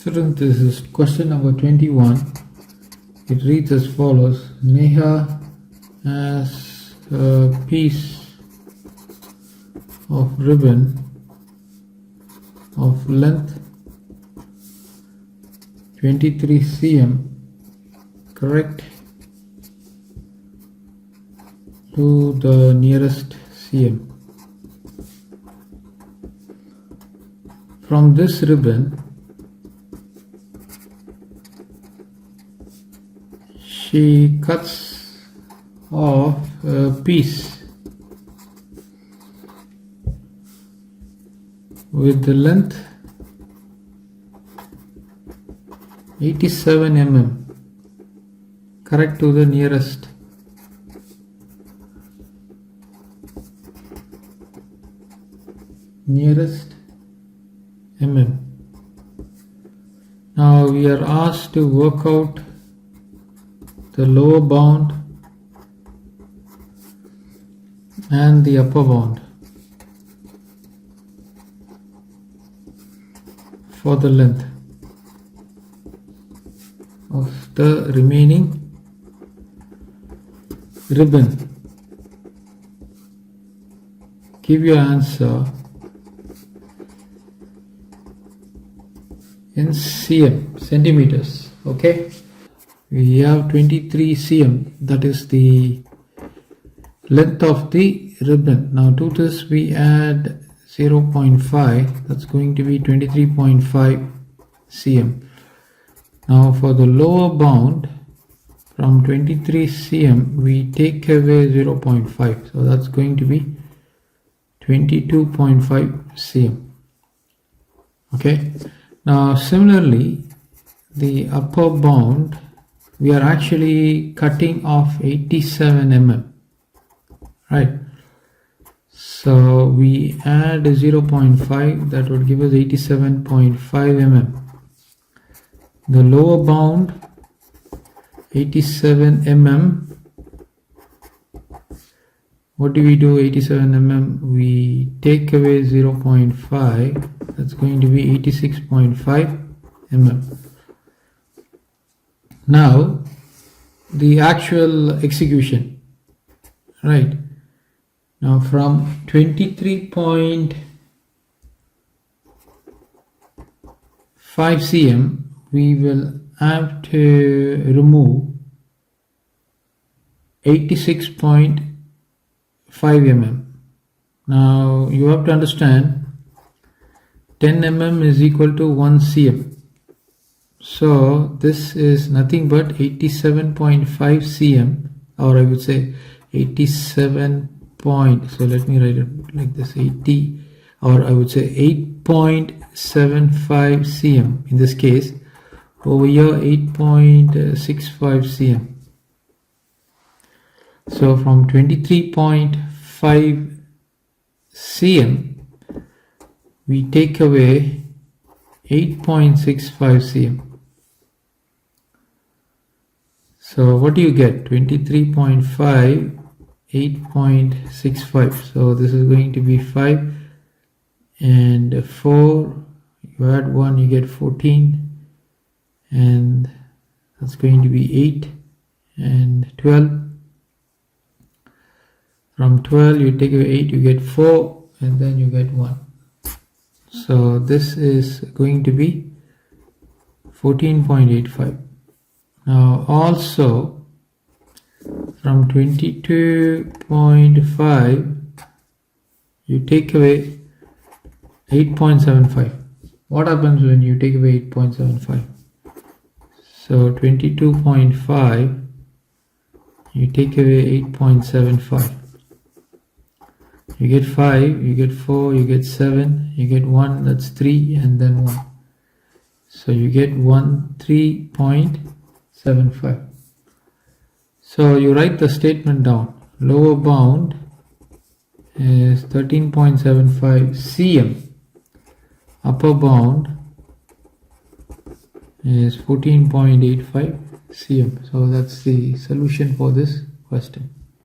Students, this is question number 21. It reads as follows. Neha has a piece of ribbon of length 23 cm, correct, to the nearest cm. From this ribbon, she cuts off a piece with the length 87 mm, correct, to the nearest mm. Now we are asked to work out the lower bound and the upper bound for the length of the remaining ribbon. Give your answer in cm, centimeters. Okay, we have 23 cm, that is the length of the ribbon. Now to this we add 0.5, that's going to be 23.5 cm. Now for the lower bound, from 23 cm we take away 0.5, so that's going to be 22.5 cm. Okay, now similarly the upper bound, we are actually cutting off 87 mm, right? So we add 0.5, that would give us 87.5 mm. The lower bound 87 mm. What do we do? 87 mm, we take away 0.5, that's going to be 86.5 mm. Now the actual execution, right? Now from 23.5 cm we will have to remove 86.5 mm. Now you have to understand 10 mm is equal to 1 cm. So this is nothing but 87.5 cm, or I would say 87 point, so let me write it like this, 80, or I would say 8.75 cm in this case. Over here 8.65 cm. So from 23.5 cm we take away 8.65 cm. So what do you get? 23.5, 8.65. So this is going to be 5 and 4. You add 1, you get 14, and that's going to be 8 and 12. From 12 you take away 8, you get 4, and then you get 1. So this is going to be 14.85. Now also from 22.5 you take away 8.75. What happens when you take away 8.75? So 22.5 you take away 8.75. You get 5, you get 4, you get 7, you get 1, that's 3, and then 1. So you get 3.75. So you write the statement down. Lower bound is 13.75 cm. Upper bound is 14.85 cm. So that's the solution for this question.